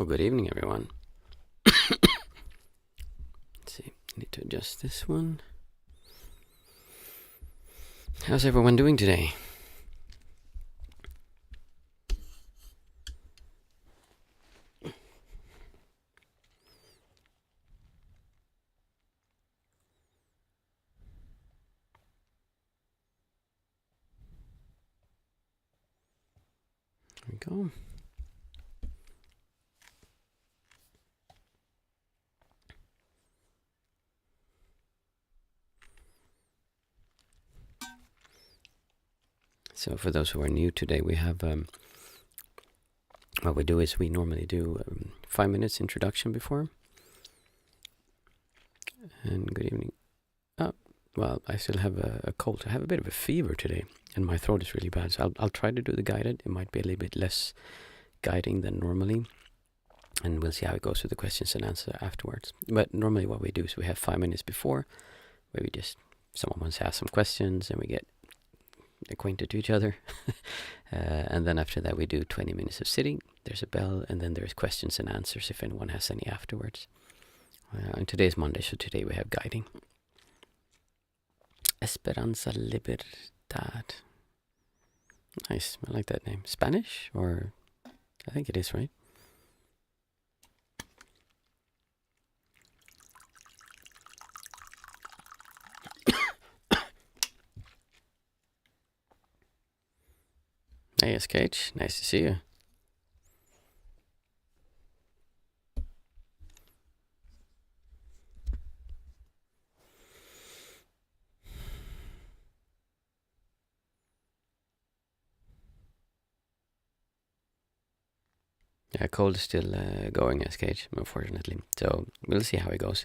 Well, good evening, everyone. Let's see, I need to adjust this one. How's everyone doing today? There we go. So for those who are new today, we have, what we do is we normally do 5 minutes introduction before. And good evening. Oh, well, I still have a cold. I have a bit of a fever today, and my throat is really bad. So I'll try to do the guided. It might be a little bit less guiding than normally. And we'll see how it goes with the questions and answers afterwards. But normally what we do is we have 5 minutes before, where we just, someone wants to ask some questions, and we get acquainted to each other. And then after that we do 20 minutes of sitting. There's a bell, and then there's questions and answers if anyone has any afterwards. And today is Monday, so today we have guiding. Esperanza Libertad. Nice, I like that name. Spanish, or I think it is, right? Hey, SKH, nice to see you. Yeah, cold is still going, SKH, unfortunately. So we'll see how it goes.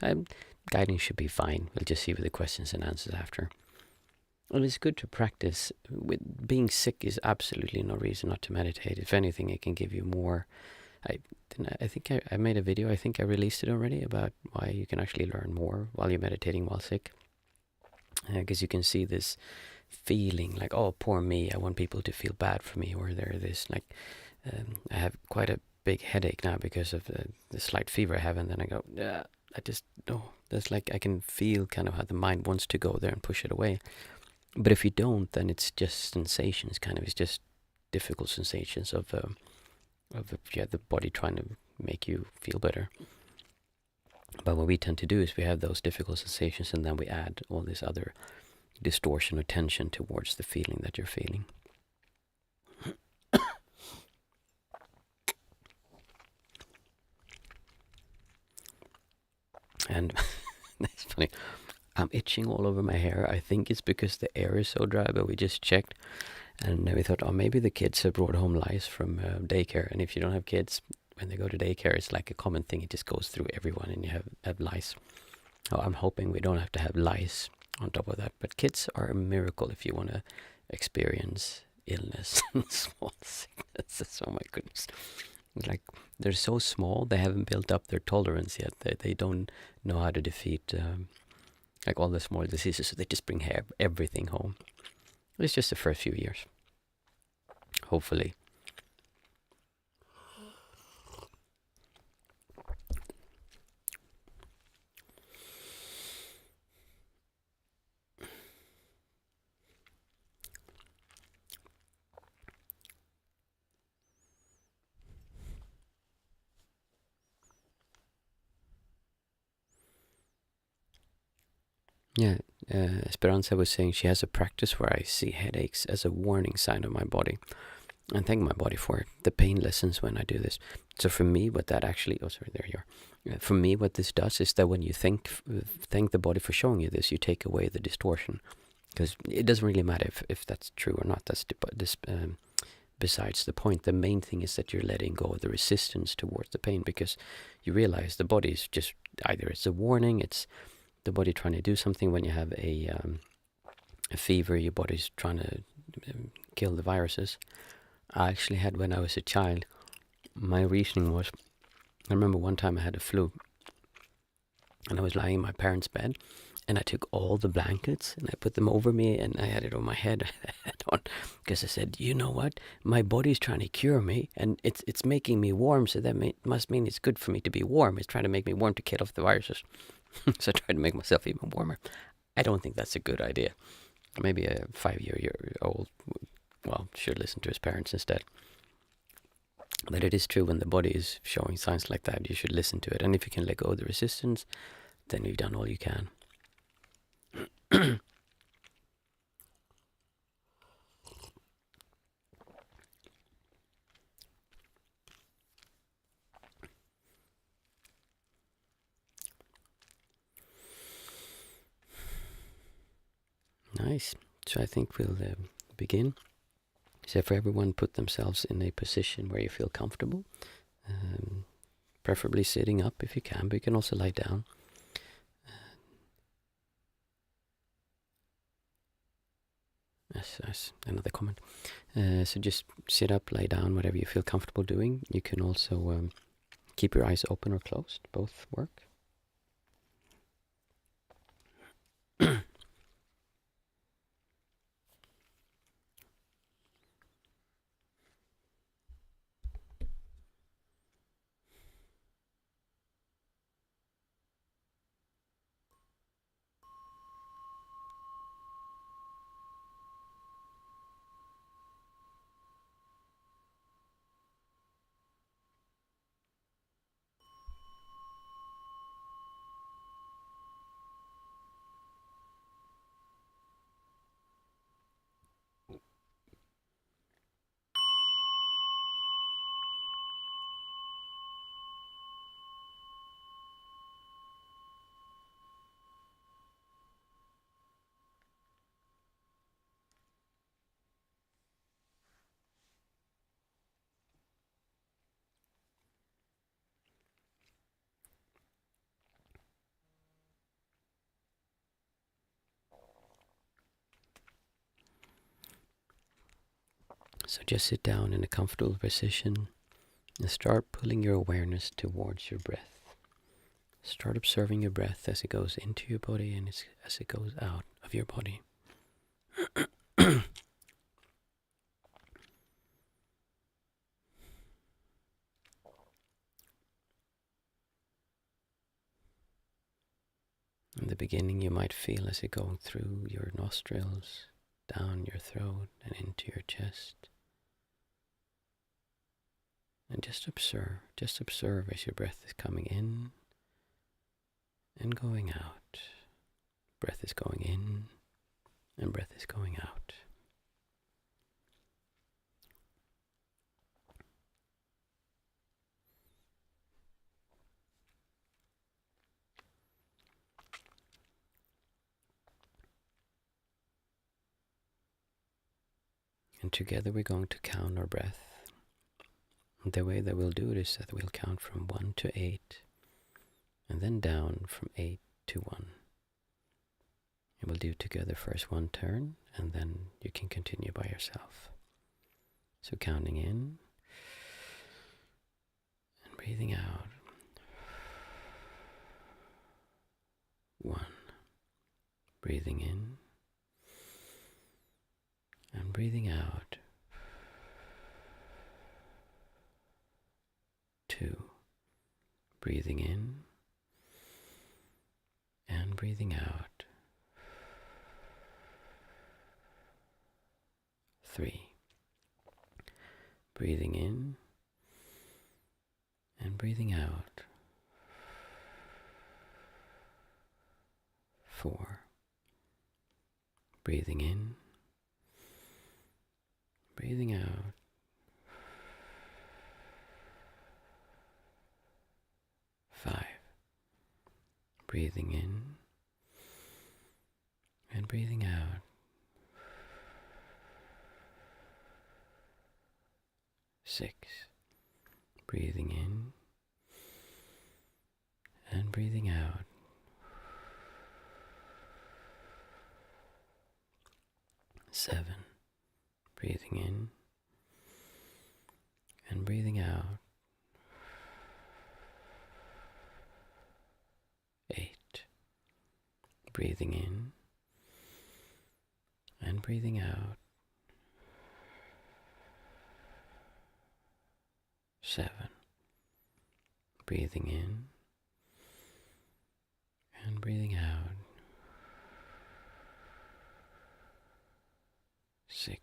Guiding should be fine. We'll just see with the questions and answers after. Well, it's good to practice. With being sick is absolutely no reason not to meditate. If anything, it can give you more. I think I made a video, I think I released it already, about why you can actually learn more while you're meditating while sick. Because you can see this feeling like, oh, poor me, I want people to feel bad for me, or there this, like, I have quite a big headache now because of the slight fever I have, and then I go, yeah, I just, no, that's like, I can feel kind of how the mind wants to go there and push it away. But if you don't, then it's just sensations, kind of, it's just difficult sensations of the body trying to make you feel better. But what we tend to do is we have those difficult sensations, and then we add all this other distortion or tension towards the feeling that you're feeling. And that's funny. I'm itching all over my hair. I think it's because the air is so dry, but we just checked, and we thought, oh, maybe the kids have brought home lice from daycare. And if you don't have kids, when they go to daycare, it's like a common thing. It just goes through everyone, and you have lice. Oh, I'm hoping we don't have to have lice on top of that. But kids are a miracle if you want to experience illness and small sickness. Oh my goodness. Like, they're so small, they haven't built up their tolerance yet. They don't know how to defeat like all the small diseases, so they just bring everything home. It's just the first few years, hopefully. Yeah, Esperanza was saying she has a practice where I see headaches as a warning sign of my body, and thank my body for it. The pain lessens when I do this. So for me, what that actually, oh sorry, there you are. For me, what this does is that when you thank the body for showing you this, you take away the distortion. Because it doesn't really matter if that's true or not. That's besides the point. The main thing is that you're letting go of the resistance towards the pain, because you realize the body is just, either it's a warning, it's the body trying to do something. When you have a fever, your body's trying to kill the viruses. I actually had, when I was a child, my reasoning was, I remember one time I had a flu, and I was lying in my parents' bed, and I took all the blankets and I put them over me, and I had it on my head. I had on, because I said, you know what, my body's trying to cure me, and it's making me warm, so that must mean it's good for me to be warm. It's trying to make me warm to kill off the viruses. So I tried to make myself even warmer. I don't think that's a good idea. Maybe a 5-year-old, well, should listen to his parents instead. But it is true, when the body is showing signs like that, you should listen to it. And if you can let go of the resistance, then you've done all you can. Nice. So I think we'll begin. So for everyone, put themselves in a position where you feel comfortable. Preferably sitting up if you can, but you can also lie down. That's another comment. So just sit up, lie down, whatever you feel comfortable doing. You can also keep your eyes open or closed. Both work. So just sit down in a comfortable position and start pulling your awareness towards your breath. Start observing your breath as it goes into your body and as it goes out of your body. In the beginning, you might feel as it going through your nostrils, down your throat and into your chest. And just observe as your breath is coming in and going out. Breath is going in and breath is going out. And together we're going to count our breath. The way that we'll do it is that we'll count from 1 to 8 and then down from 8 to 1. And we'll do together first one turn and then you can continue by yourself. So counting in and breathing out. 1. Breathing in and breathing out. 2. Breathing in and breathing out. 3. Breathing in and breathing out. 4. Breathing in, breathing out. 5. Breathing in and breathing out. 6. Breathing in and breathing out. 7. Breathing in and breathing out. 8. Breathing in and breathing out. 7. Breathing in and breathing out. 6.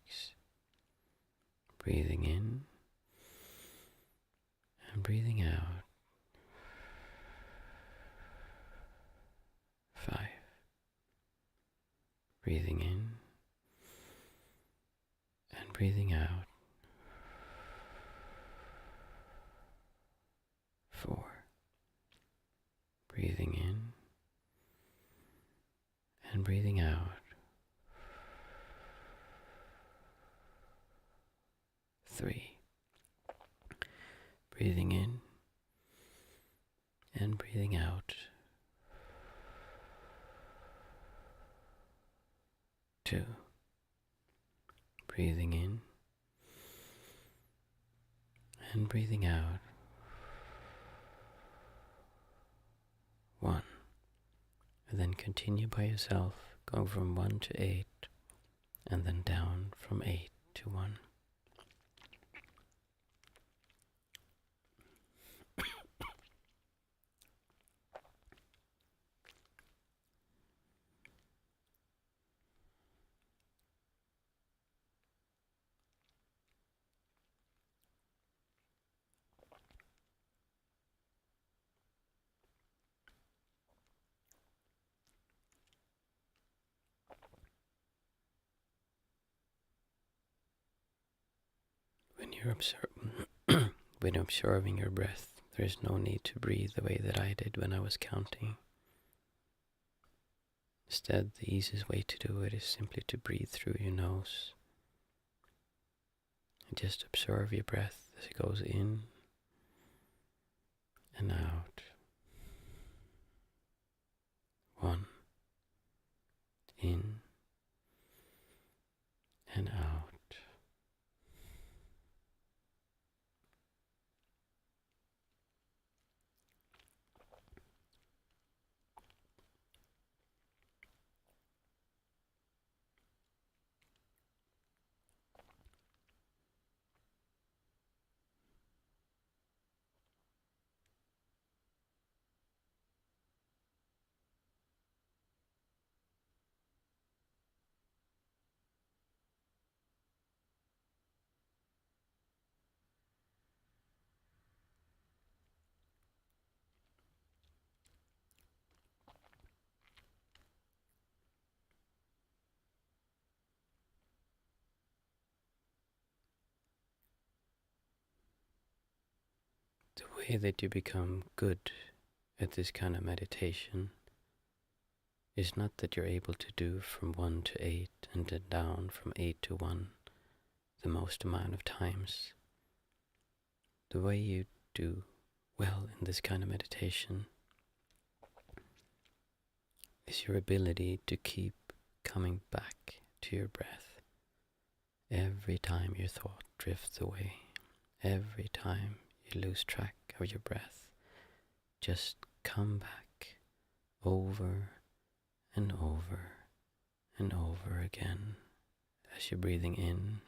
Breathing in and breathing out. 5. Breathing in and breathing out. 4. Breathing in and breathing out. 3. Breathing in and breathing out. 2. Breathing in and breathing out. 1. And then continue by yourself, going from 1 to 8, and then down from 8 to 1. When observing your breath, there is no need to breathe the way that I did when I was counting. Instead, the easiest way to do it is simply to breathe through your nose. And just observe your breath as it goes in and out. 1. In and out. The way that you become good at this kind of meditation is not that you're able to do from 1 to 8 and then down from 8 to 1 the most amount of times. The way you do well in this kind of meditation is your ability to keep coming back to your breath every time your thought drifts away, every time you lose track of your breath. Just come back over and over and over again as you're breathing in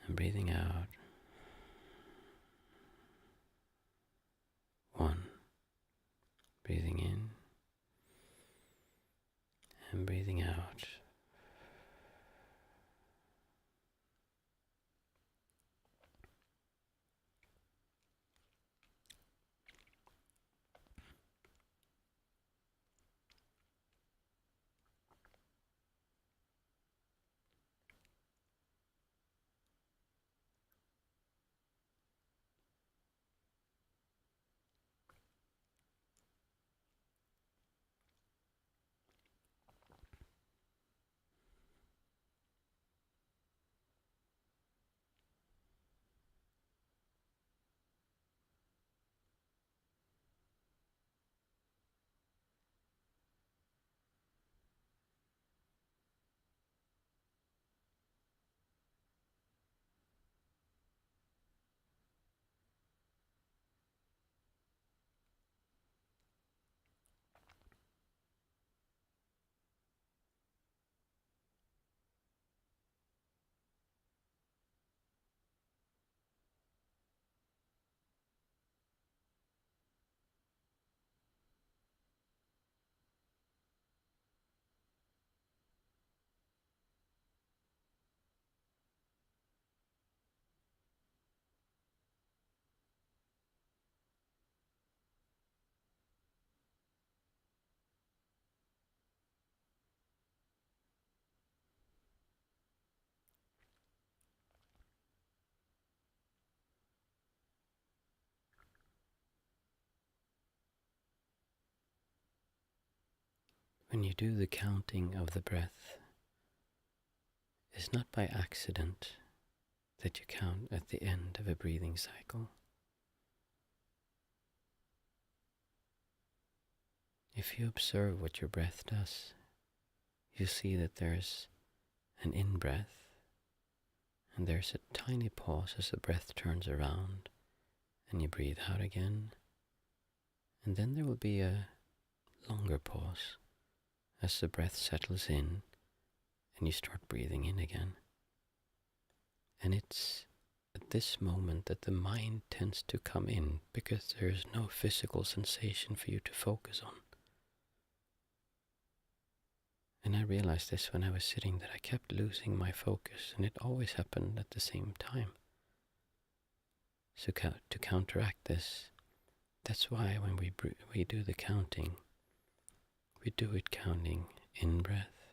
and breathing out. 1. Breathing in and breathing out. When you do the counting of the breath, it's not by accident that you count at the end of a breathing cycle. If you observe what your breath does, you see that there's an in-breath, and there's a tiny pause as the breath turns around, and you breathe out again, and then there will be a longer pause as the breath settles in, and you start breathing in again. And it's at this moment that the mind tends to come in, because there is no physical sensation for you to focus on. And I realized this when I was sitting, that I kept losing my focus, and it always happened at the same time. So to counteract this, that's why when we do the counting, we do it counting in breath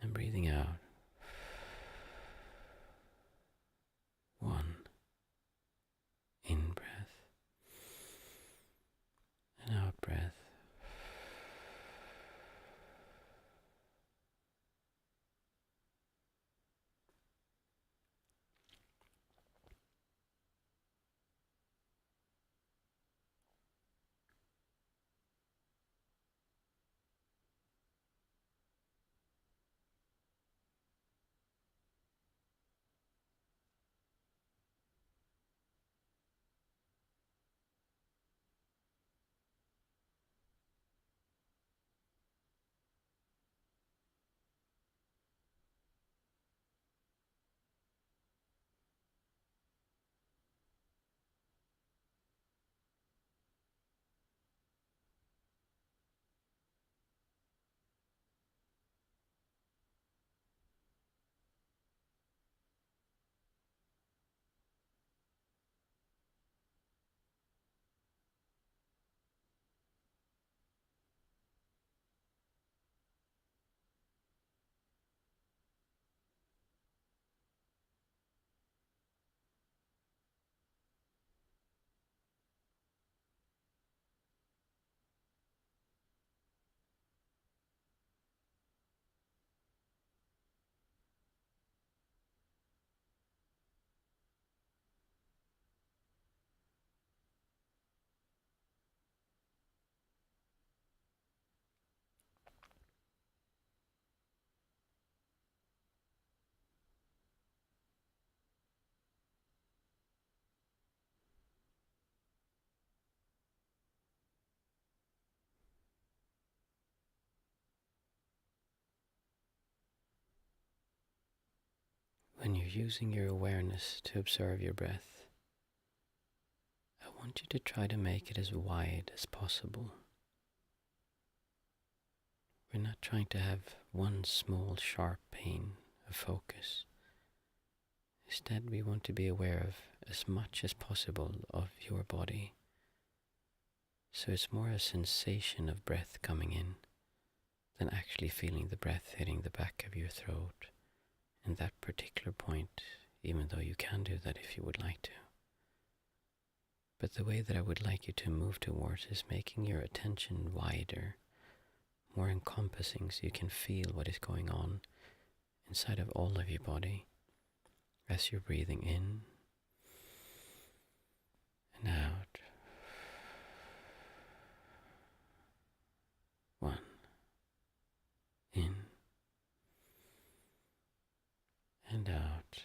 and breathing out. 1, in breath, and out breath. When you're using your awareness to observe your breath, I want you to try to make it as wide as possible. We're not trying to have one small sharp pain of focus. Instead, we want to be aware of as much as possible of your body. So it's more a sensation of breath coming in than actually feeling the breath hitting the back of your throat in that particular point, even though you can do that if you would like to. But the way that I would like you to move towards is making your attention wider, more encompassing, so you can feel what is going on inside of all of your body as you're breathing in and out. 1, in and out.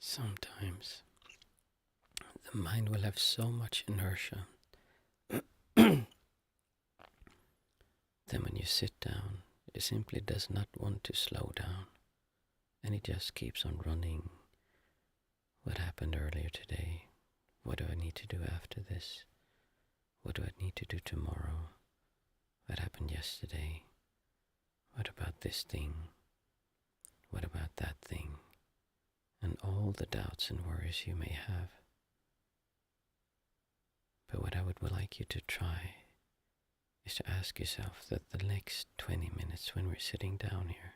Sometimes the mind will have so much inertia that when you sit down, it simply does not want to slow down, and it just keeps on running. What happened earlier today? What do I need to do after this? What do I need to do tomorrow? What happened yesterday? What about this thing? What about that thing? And all the doubts and worries you may have. But what I would like you to try is to ask yourself that the next 20 minutes when we're sitting down here,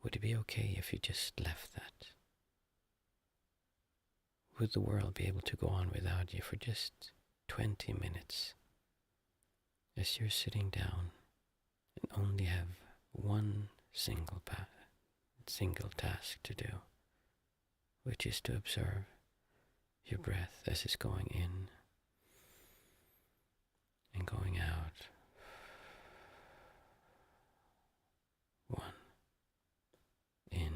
would it be okay if you just left that? Would the world be able to go on without you for just 20 minutes as you're sitting down and only have one single task to do, which is to observe your breath as it's going in and going out. One, in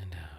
and out.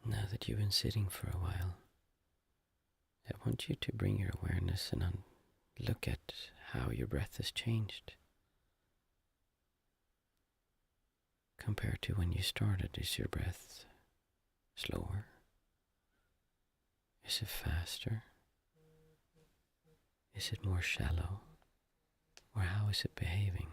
Now that you've been sitting for a while, I want you to bring your awareness and look at how your breath has changed compared to when you started. Is your breath slower? Is it faster? Is it more shallow? Or how is it behaving?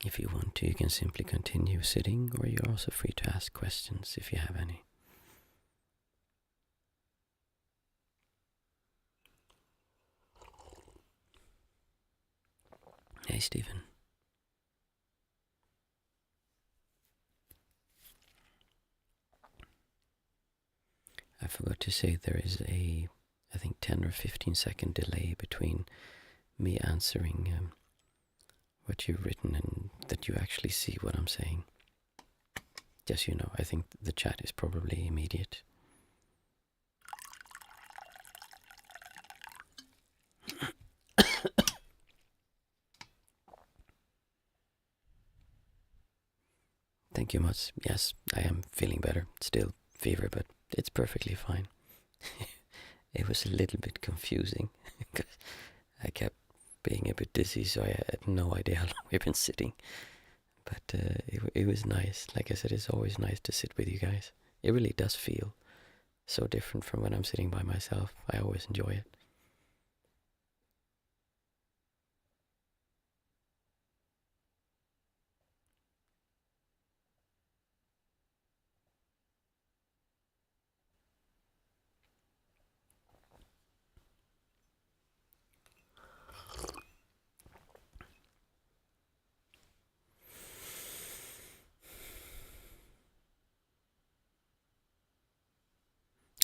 If you want to, you can simply continue sitting, or you're also free to ask questions if you have any. Hey, Stephen. I forgot to say there is I think 10 or 15 second delay between me answering what you've written and that you actually see what I'm saying. Just you know, I think the chat is probably immediate. Thank you much. Yes, I am feeling better. Still fever, but it's perfectly fine. It was a little bit confusing because I kept being a bit dizzy, so I had no idea how long we've been sitting. But it was nice. Like I said, it's always nice to sit with you guys. It really does feel so different from when I'm sitting by myself. I always enjoy it.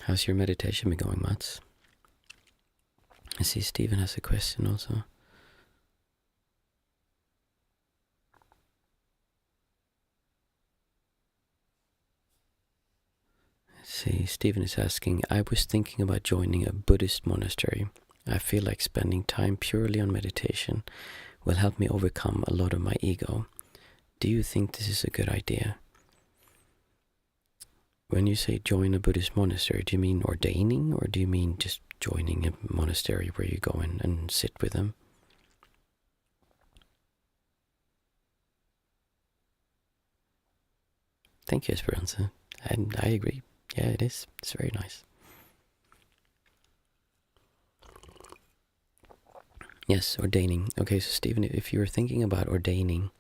How's your meditation been going, Mats? I see Stephen has a question also. See, Stephen is asking, I was thinking about joining a Buddhist monastery. I feel like spending time purely on meditation will help me overcome a lot of my ego. Do you think this is a good idea? When you say join a Buddhist monastery, do you mean ordaining, or do you mean just joining a monastery where you go in and sit with them? Thank you, Esperanza. And I agree. Yeah, it is. It's very nice. Yes, ordaining. Okay, so Stephen, if you're thinking about ordaining,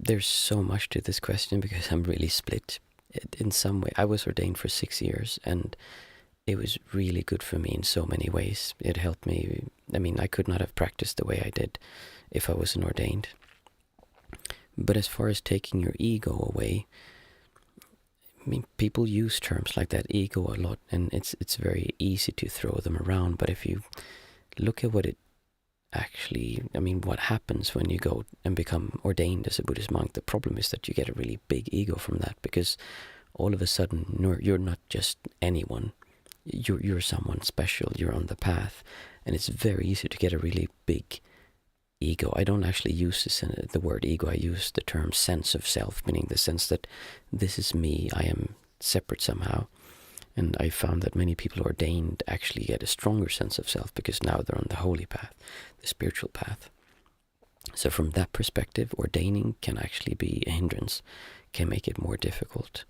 there's so much to this question because I'm really split. In some way, I was ordained for 6 years, and it was really good for me in so many ways. It helped me. I mean, I could not have practiced the way I did if I wasn't ordained. But as far as taking your ego away, I mean, people use terms like that, ego, a lot, and it's very easy to throw them around. But if you look at what it actually, I mean, what happens when you go and become ordained as a Buddhist monk, the problem is that you get a really big ego from that, because all of a sudden you're not just anyone. You're someone special. You're on the path, and it's very easy to get a really big ego. I don't actually use the word ego. I use the term sense of self, meaning the sense that this is me. I am separate somehow. And I found that many people ordained actually get a stronger sense of self because now they're on the holy path, the spiritual path. So from that perspective, ordaining can actually be a hindrance, can make it more difficult.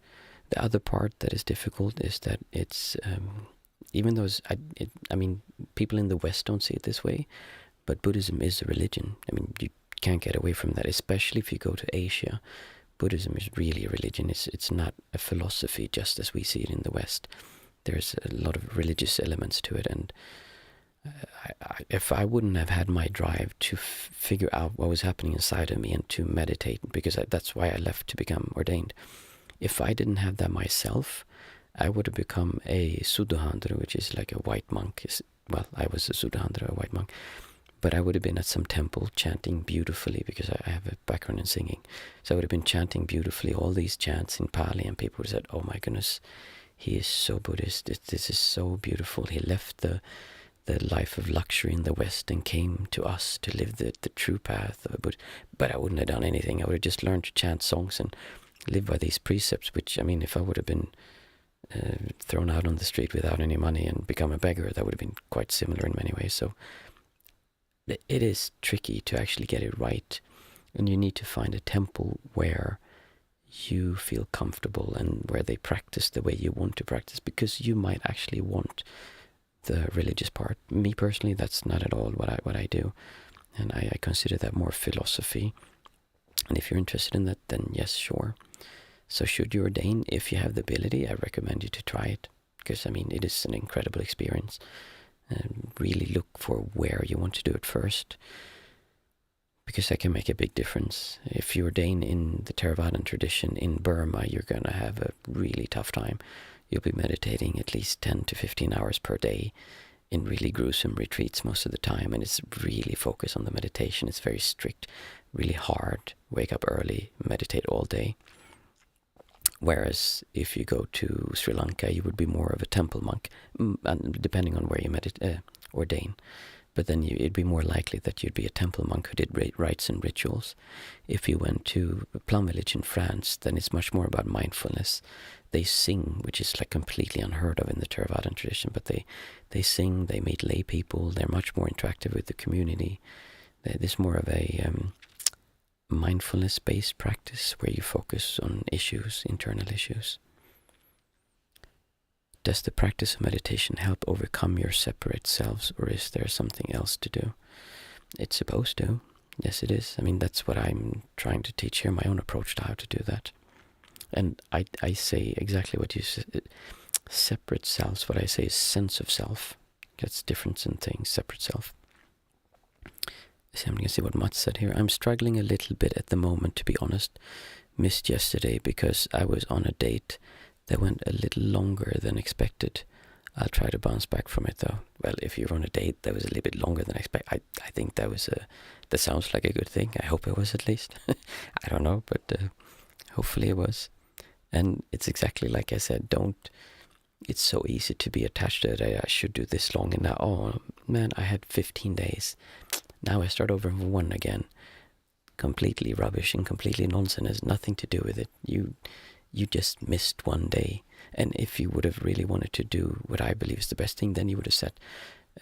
The other part that is difficult is that it's, even though I mean, people in the West don't see it this way, but Buddhism is a religion. I mean, you can't get away from that, especially if you go to Asia. Buddhism is really a religion. It's not a philosophy just as we see it in the West. There's a lot of religious elements to it, and if I wouldn't have had my drive to figure out what was happening inside of me and to meditate, because that's why I left to become ordained. If I didn't have that myself, I would have become a Suddhahandra, which is like a white monk. Well, I was a Suddhahandra, a white monk. But I would have been at some temple chanting beautifully, because I have a background in singing. So I would have been chanting beautifully, all these chants in Pali, and people would have said, oh my goodness, he is so Buddhist, this is so beautiful. He left the life of luxury in the West and came to us to live the true path. But I wouldn't have done anything. I would have just learned to chant songs and live by these precepts, which, I mean, if I would have been thrown out on the street without any money and become a beggar, that would have been quite similar in many ways. So it is tricky to actually get it right, and you need to find a temple where you feel comfortable and where they practice the way you want to practice, because you might actually want the religious part. Me personally, that's not at all what I do. And I consider that more philosophy. And if you're interested in that, then yes, sure. So should you ordain, if you have the ability, I recommend you to try it. Because, I mean, it is an incredible experience. And really look for where you want to do it first. Because that can make a big difference. If you ordain in the Theravadan tradition in Burma, you're going to have a really tough time. You'll be meditating at least 10 to 15 hours per day in really gruesome retreats most of the time, and it's really focused on the meditation. It's very strict, really hard. Wake up early, meditate all day. Whereas if you go to Sri Lanka, you would be more of a temple monk, depending on where you ordain. But then it'd be more likely that you'd be a temple monk who did rites and rituals. If you went to a plum village in France, then it's much more about mindfulness. They sing, which is like completely unheard of in the Theravadan tradition, but they sing, they meet lay people, they're much more interactive with the community. There's more of a mindfulness-based practice where you focus on issues, internal issues. Does the practice of meditation help overcome your separate selves, or is there something else to do? It's supposed to. Yes, it is. I mean, that's what I'm trying to teach here, my own approach to how to do that. And I say exactly what you said. Separate selves, what I say is sense of self. That's difference in things, separate self. So I'm going to see what Mats said here. I'm struggling a little bit at the moment, to be honest. Missed yesterday because I was on a date that went a little longer than expected. I'll try to bounce back from it though. Well, if you're on a date that was a little bit longer than expected, I think that sounds like a good thing. I hope it was, at least. I don't know, but hopefully it was. And it's exactly like I said, it's so easy to be attached to it. I should do this long, and now, oh man, I had 15 days. Now I start over from one again. Completely rubbish and completely nonsense. It has nothing to do with it. You just missed one day. And if you would have really wanted to do what I believe is the best thing, then you would have set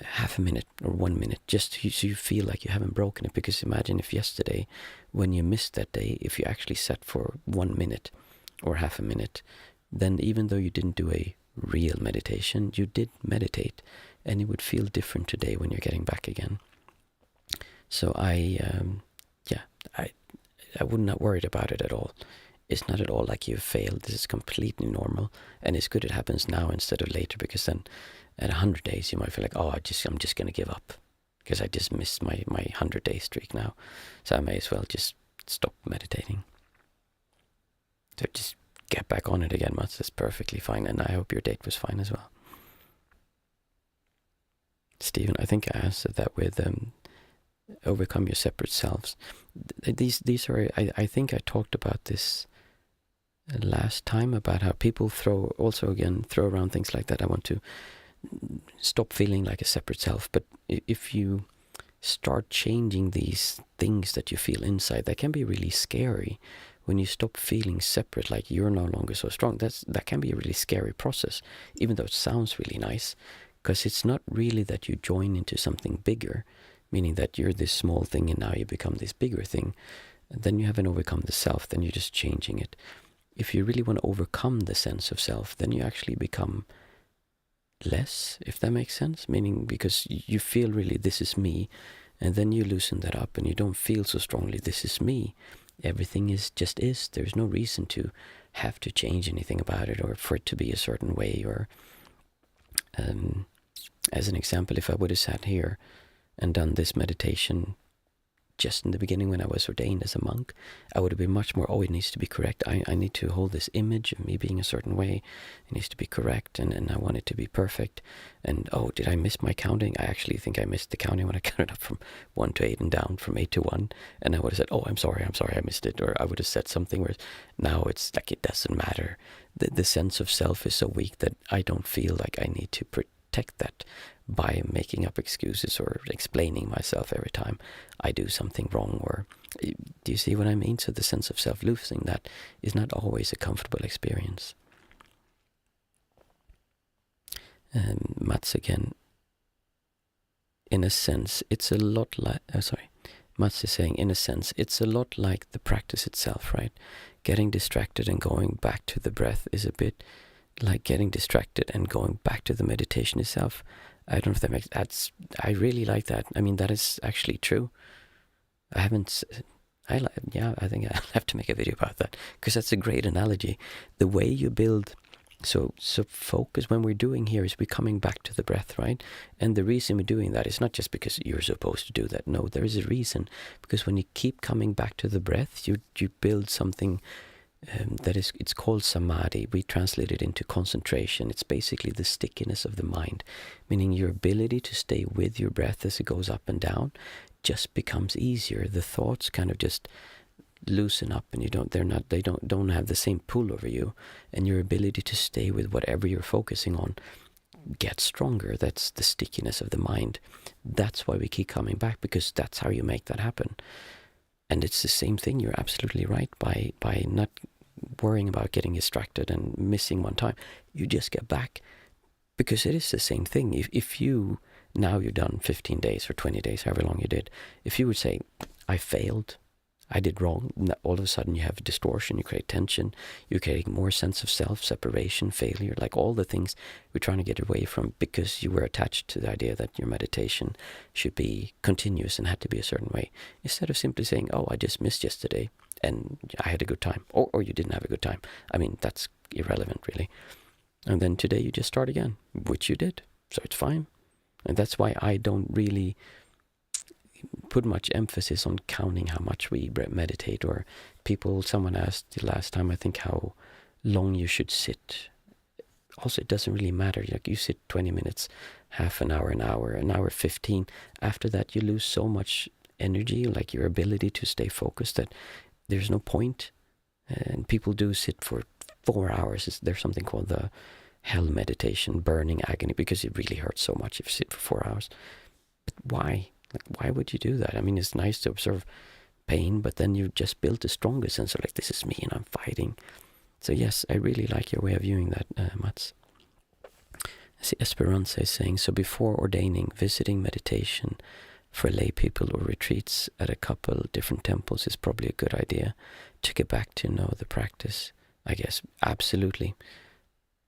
half a minute or 1 minute, just so you feel like you haven't broken it. Because imagine if yesterday, when you missed that day, if you actually set for 1 minute or half a minute, then even though you didn't do a real meditation, you did meditate, and it would feel different today when you're getting back again. So I would not worried about it at all. It's not at all like you've failed. This is completely normal, and it's good it happens now instead of later, because then at 100 days you might feel like, oh, I'm just going to give up because I just missed my 100-day streak now. So I may as well just stop meditating. So just get back on it again, Mats. That's perfectly fine, and I hope your date was fine as well. Stephen, I think I answered that with overcome your separate selves. These are, I think I talked about this last time, about how people throw around things like that. I want to stop feeling like a separate self. But if you start changing these things that you feel inside, that can be really scary. When you stop feeling separate, like you're no longer so strong, that can be a really scary process, even though it sounds really nice, because it's not really that you join into something bigger, meaning that you're this small thing and now you become this bigger thing. And then you haven't overcome the self, then you're just changing it. If you really want to overcome the sense of self, then you actually become less, if that makes sense, meaning because you feel really, this is me, and then you loosen that up and you don't feel so strongly, this is me. Everything is. There's no reason to have to change anything about it, or for it to be a certain way. Or as an example, if I would have sat here and done this meditation just in the beginning when I was ordained as a monk, I would have been much more, oh, it needs to be correct. I need to hold this image of me being a certain way. It needs to be correct, and I want it to be perfect. And, oh, did I miss my counting? I actually think I missed the counting when I counted up from 1 to 8 and down from 8 to 1. And I would have said, oh, I'm sorry, I missed it. Or I would have said something where now it's like it doesn't matter. The sense of self is so weak that I don't feel like I need to protect that by making up excuses or explaining myself every time I do something wrong. Or do you see what I mean? So the sense of self, losing that, is not always a comfortable experience. And Mats again, in a sense, it's a lot like, Mats is saying, in a sense, it's a lot like the practice itself, right? Getting distracted and going back to the breath is a bit like getting distracted and going back to the meditation itself. I don't know if that makes sense. I really like that. I mean, that is actually true. I haven't. I think I'll have to make a video about that, because that's a great analogy. The way you build. So focus, when we're doing here, is we're coming back to the breath, right? And the reason we're doing that is not just because you're supposed to do that. No, there is a reason. Because when you keep coming back to the breath, you build something it's called samadhi. We translate it into concentration. It's basically the stickiness of the mind, meaning your ability to stay with your breath as it goes up and down just becomes easier. The thoughts kind of just loosen up, and they don't have the same pull over you, and your ability to stay with whatever you're focusing on gets stronger. That's the stickiness of the mind. That's why we keep coming back, because that's how you make that happen. And it's the same thing. You're absolutely right. By not worrying about getting distracted and missing one time, you just get back, because it is the same thing. If you, now you're done 15 days or 20 days, however long you did, if you would say, I failed, I did wrong, all of a sudden you have distortion, you create tension, you're creating more sense of self, separation, failure, like all the things we're trying to get away from, because you were attached to the idea that your meditation should be continuous and had to be a certain way. Instead of simply saying, oh, I just missed yesterday and I had a good time, or you didn't have a good time. I mean, that's irrelevant, really. And then today you just start again, which you did, so it's fine. And that's why I don't really put much emphasis on counting how much we meditate, or someone asked the last time, I think, how long you should sit. Also, it doesn't really matter. Like, you sit 20 minutes, half an hour 15. After that, you lose so much energy, like your ability to stay focused, that there's no point. And people do sit for 4 hours. There's something called the hell meditation, burning agony, because it really hurts so much if you sit for 4 hours. But why? Like, why would you do that? I mean, it's nice to observe pain, but then you've just built a stronger sense of, like, this is me and I'm fighting. So yes, I really like your way of viewing that, Mats. I see Esperanza is saying, so before ordaining, visiting meditation for lay people or retreats at a couple different temples is probably a good idea to get back to know the practice, I guess. Absolutely.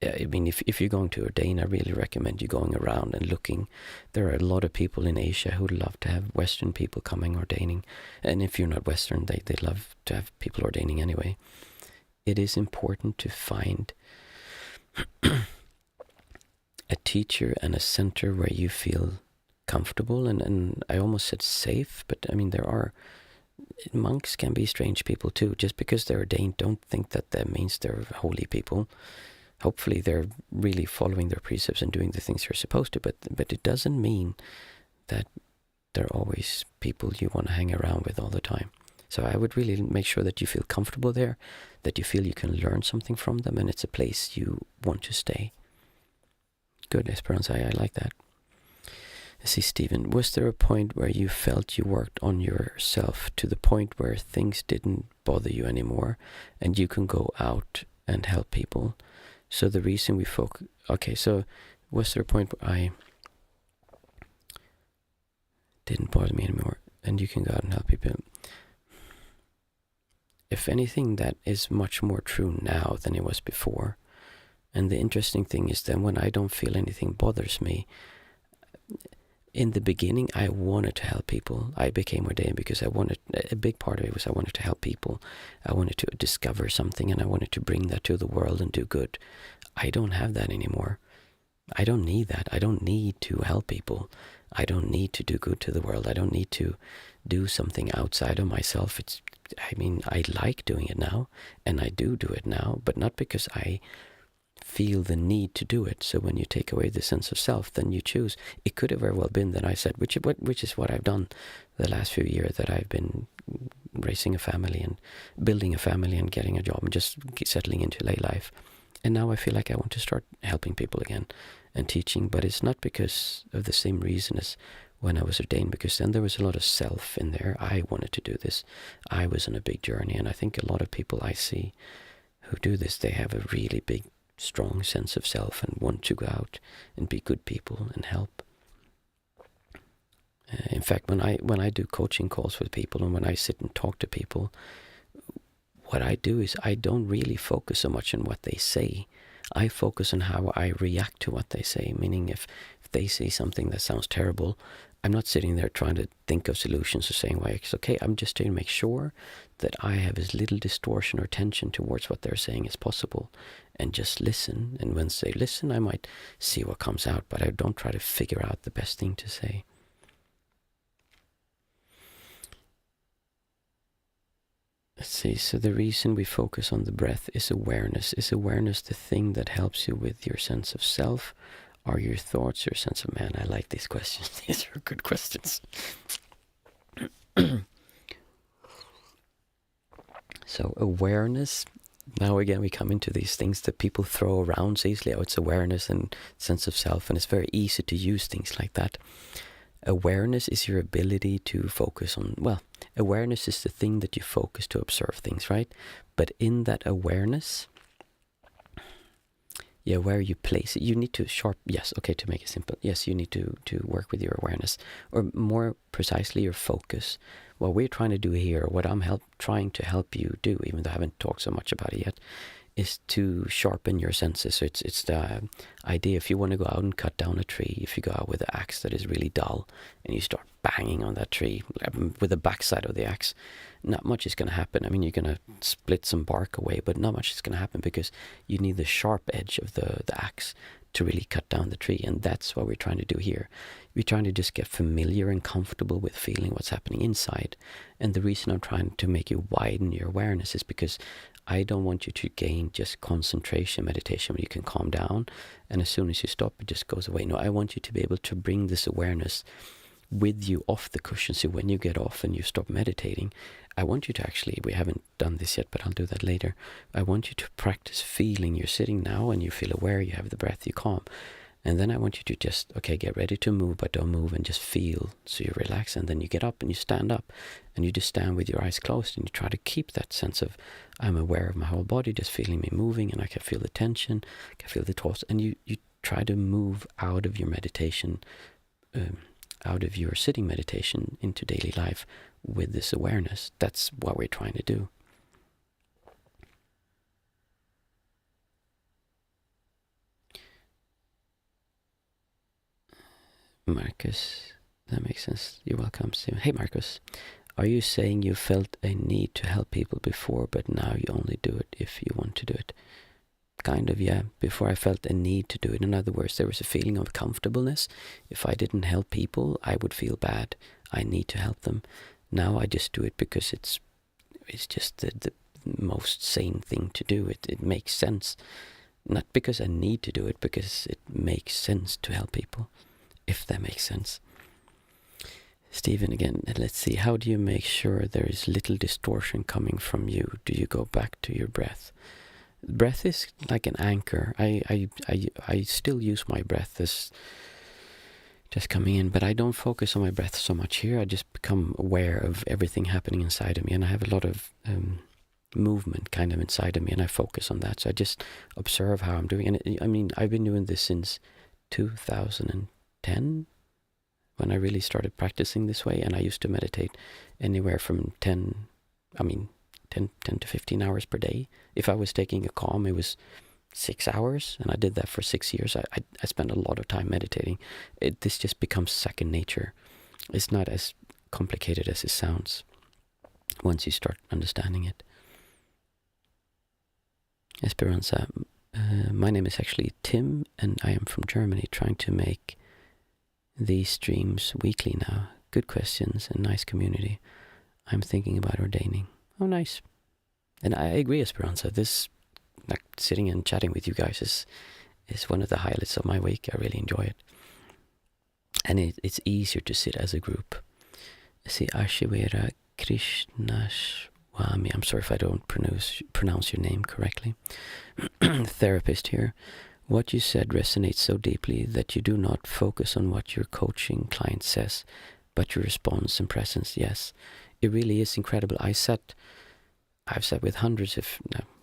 I mean, if you're going to ordain, I really recommend you going around and looking. There are a lot of people in Asia who'd love to have Western people coming ordaining. And if you're not Western, they love to have people ordaining anyway. It is important to find a teacher and a center where you feel comfortable. And I almost said safe, but I mean, monks can be strange people too. Just because they're ordained, don't think that means they're holy people. Hopefully they're really following their precepts and doing the things they're supposed to, but it doesn't mean that they're always people you want to hang around with all the time. So I would really make sure that you feel comfortable there, that you feel you can learn something from them, and it's a place you want to stay. Good, Esperanza, I like that. I see Stephen. Was there a point where you felt you worked on yourself to the point where things didn't bother you anymore and you can go out and help people? So the reason we focus... Okay, so was there a point where I didn't bother me anymore and you can go out and help people? If anything, that is much more true now than it was before. And the interesting thing is that when I don't feel anything bothers me, in the beginning, I wanted to help people. I became ordained because a big part of it was I wanted to help people. I wanted to discover something and I wanted to bring that to the world and do good. I don't have that anymore. I don't need that. I don't need to help people. I don't need to do good to the world. I don't need to do something outside of myself. I like doing it now, and I do it now, but not because I feel the need to do it. So when you take away the sense of self, then you choose. It could have very well been that I said, which is what I've done the last few years, that I've been raising a family and building a family and getting a job and just settling into lay life. And now I feel like I want to start helping people again and teaching, but it's not because of the same reason as when I was ordained, because then there was a lot of self in there. I wanted to do this. I was on a big journey, and I think a lot of people I see who do this, they have a really big, strong sense of self and want to go out and be good people and help. In fact, when I do coaching calls with people and when I sit and talk to people, what I do is I don't really focus so much on what they say. I focus on how I react to what they say, meaning if they say something that sounds terrible, I'm not sitting there trying to think of solutions or saying why it's okay. I'm just trying to make sure that I have as little distortion or tension towards what they're saying as possible, and just listen. And when they listen, I might see what comes out, but I don't try to figure out the best thing to say. Let's see, so the reason we focus on the breath is awareness. Is awareness the thing that helps you with your sense of self? Are your thoughts your sense of man? I like these questions. These are good questions. So awareness, now again we come into these things that people throw around so easily. Oh, it's awareness and sense of self, and it's very easy to use things like that. Awareness is your ability to focus on, well, awareness is the thing that you focus to observe things, right? But in that awareness, where you place it, you need to to make it simple, yes, you need to work with your awareness, or more precisely, your focus. What we're trying to do here, what I'm trying to help you do, even though I haven't talked so much about it yet, is to sharpen your senses. So it's the idea, if you want to go out and cut down a tree, if you go out with an axe that is really dull and you start banging on that tree with the backside of the axe, not much is going to happen. I mean, you're going to split some bark away, but not much is going to happen, because you need the sharp edge of the axe to really cut down the tree. And that's what we're trying to do here. We're trying to just get familiar and comfortable with feeling what's happening inside. And the reason I'm trying to make you widen your awareness is because I don't want you to gain just concentration meditation where you can calm down and as soon as you stop it just goes away. No, I want you to be able to bring this awareness with you off the cushion. So when you get off and you stop meditating, I want you to actually, we haven't done this yet, but I'll do that later. I want you to practice feeling. You're sitting now and you feel aware, you have the breath, you calm. And then I want you to just, get ready to move, but don't move, and just feel. So you relax, and then you get up and you stand up, and you just stand with your eyes closed, and you try to keep that sense of, I'm aware of my whole body, just feeling me moving, and I can feel the tension, I can feel the thoughts, and you try to move out of your meditation, out of your sitting meditation into daily life with this awareness. That's what we're trying to do. Marcus, that makes sense. You're welcome, Stephen. Hey, Marcus, are you saying you felt a need to help people before, but now you only do it if you want to do it? Kind of, yeah. Before I felt a need to do it. In other words, there was a feeling of comfortableness. If I didn't help people, I would feel bad. I need to help them. Now I just do it because it's just the most sane thing to do. It makes sense. Not because I need to do it, because it makes sense to help people. If that makes sense. Stephen again, let's see. How do you make sure there is little distortion coming from you? Do you go back to your breath? Breath is like an anchor. I still use my breath as just coming in, but I don't focus on my breath so much here. I just become aware of everything happening inside of me, and I have a lot of movement kind of inside of me, and I focus on that. So I just observe how I'm doing. And I've been doing this since 2010 when I really started practicing this way, and I used to meditate anywhere from 10 to 15 hours per day. If I was taking a calm, it was 6 hours, and I did that for 6 years. I spent a lot of time meditating. This just becomes second nature. It's not as complicated as it sounds once you start understanding it. Esperanza, my name is actually Tim, and I am from Germany, trying to make these streams weekly now. Good questions and nice community. I'm thinking about ordaining. Oh, nice. And I agree, Esperanza. This, like, sitting and chatting with you guys is one of the highlights of my week. I really enjoy it. And it's easier to sit as a group. See, Ashivera Krishnaswamy. I'm sorry if I don't pronounce your name correctly. Therapist here. What you said resonates so deeply that you do not focus on what your coaching client says, but your response and presence. Yes, it really is incredible. I've sat with hundreds of,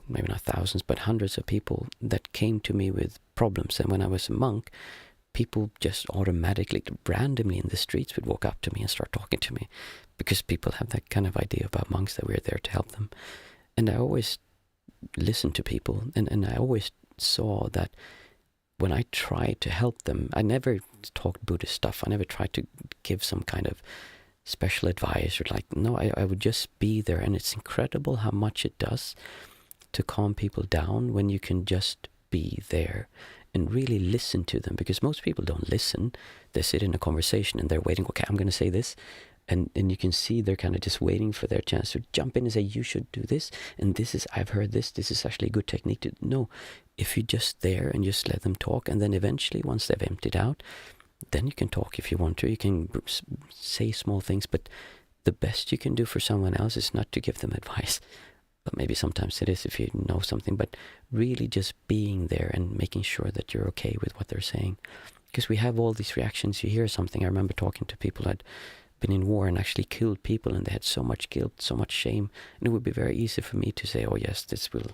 maybe not thousands, but hundreds of people that came to me with problems. And when I was a monk, people just automatically, randomly in the streets would walk up to me and start talking to me, because people have that kind of idea about monks, that we're there to help them. And I always listened to people, and I always saw that when I try to help them, I never talked Buddhist stuff. I never tried to give some kind of special advice or like, no, I would just be there. And it's incredible how much it does to calm people down when you can just be there and really listen to them, because most people don't listen. They sit in a conversation and they're waiting, okay, I'm going to say this. And you can see they're kind of just waiting for their chance to jump in and say, you should do this. And this is, I've heard this is actually a good technique to, no, if you're just there and just let them talk. And then eventually, once they've emptied out, then you can talk if you want to. You can say small things, but the best you can do for someone else is not to give them advice. But maybe sometimes it is if you know something, but really just being there and making sure that you're okay with what they're saying. Because we have all these reactions. You hear something. I remember talking to people who had been in war and actually killed people, and they had so much guilt, so much shame. And it would be very easy for me to say, oh yes, this will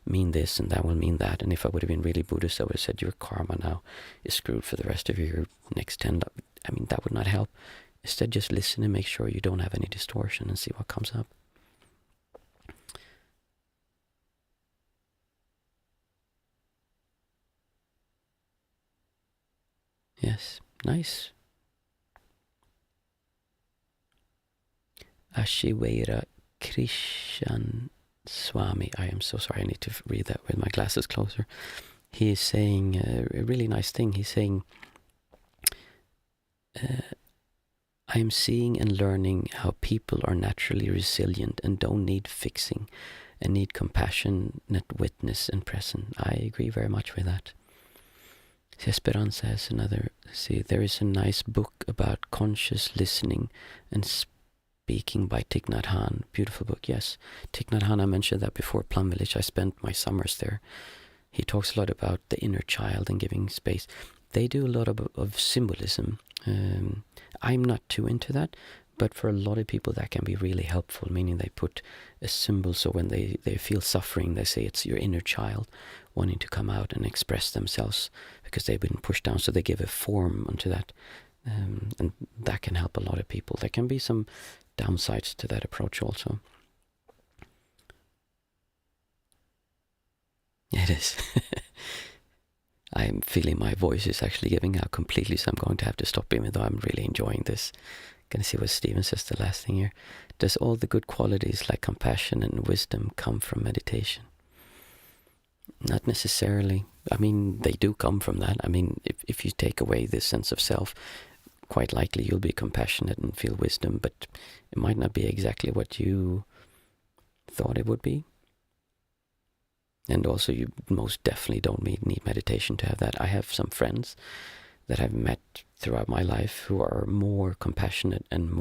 mean this and that will mean that. And if I would have been really Buddhist, I would have said, your karma now is screwed for the rest of your next 10. I mean, that would not help. Instead, just listen and make sure you don't have any distortion and see what comes up. Yes, nice. Ashiwera Krishan Swami. I am so sorry, I need to read that with my glasses closer. He is saying a really nice thing. He's saying, I am seeing and learning how people are naturally resilient and don't need fixing and need compassionate witness and present. I agree very much with that. Esperanza has another, there is a nice book about conscious listening and speaking by Thich Nhat Hanh. Beautiful book, yes. Thich Nhat Hanh, I mentioned that before, Plum Village. I spent my summers there. He talks a lot about the inner child and giving space. They do a lot of symbolism. I'm not too into that, but for a lot of people that can be really helpful, meaning they put a symbol, so when they feel suffering, they say it's your inner child wanting to come out and express themselves because they've been pushed down, so they give a form onto that. And that can help a lot of people. There can be some downsides to that approach also. It is. I'm feeling my voice is actually giving out completely, so I'm going to have to stop, even though I'm really enjoying this. Gonna see what Stephen says the last thing here. Does all the good qualities like compassion and wisdom come from meditation? Not necessarily. I mean, they do come from that. I mean, if you take away this sense of self, quite likely you'll be compassionate and feel wisdom, but it might not be exactly what you thought it would be. And also, you most definitely don't need meditation to have that. I have some friends that I've met throughout my life who are more compassionate and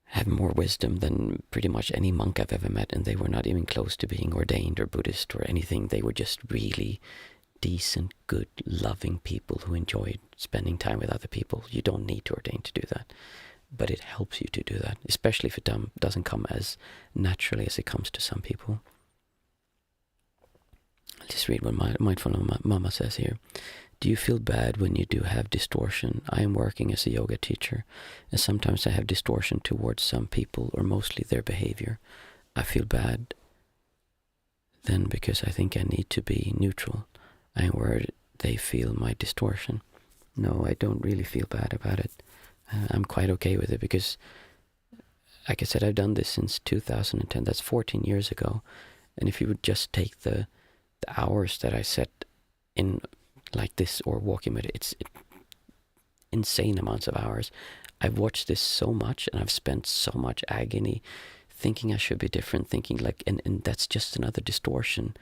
have more wisdom than pretty much any monk I've ever met, and they were not even close to being ordained or Buddhist or anything. They were just really decent, good, loving people who enjoyed spending time with other people. You don't need to ordain to do that, but it helps you to do that, especially if it doesn't come as naturally as it comes to some people. I'll just read what my Mindful Mama says here. Do you feel bad when you do have distortion? I am working as a yoga teacher, and sometimes I have distortion towards some people, or mostly their behavior. I feel bad then because I think I need to be neutral. I am worried they feel my distortion. No, I don't really feel bad about it. I'm quite okay with it because, like I said, I've done this since 2010. That's 14 years ago. And if you would just take the hours that I set in like this or walking with it, it's insane amounts of hours. I've watched this so much, and I've spent so much agony thinking I should be different, thinking like, and that's just another distortion.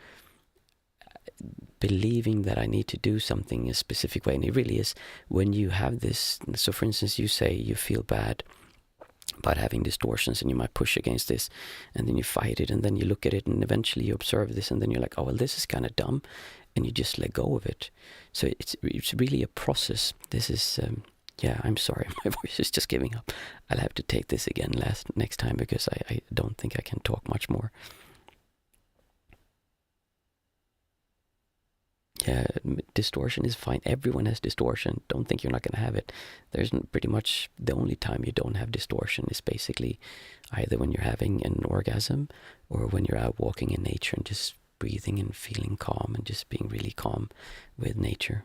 Believing that I need to do something a specific way, and it really is when you have this. So for instance, you say you feel bad about having distortions and you might push against this, and then you fight it, and then you look at it, and eventually you observe this, and then you're like, oh well, this is kind of dumb, and you just let go of it. So it's really a process. This is I'm sorry, my voice is just giving up. I'll have to take this again next time, because I don't think I can talk much more. Yeah, distortion is fine. Everyone has distortion. Don't think you're not going to have it. There's pretty much the only time you don't have distortion is basically either when you're having an orgasm or when you're out walking in nature and just breathing and feeling calm and just being really calm with nature.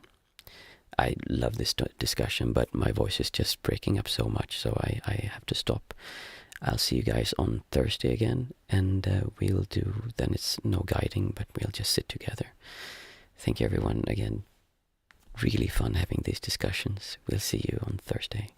I love this discussion, but my voice is just breaking up so much, so I have to stop. I'll see you guys on Thursday again, and we'll do, then it's no guiding, but we'll just sit together. Thank you everyone again. Really fun having these discussions. We'll see you on Thursday.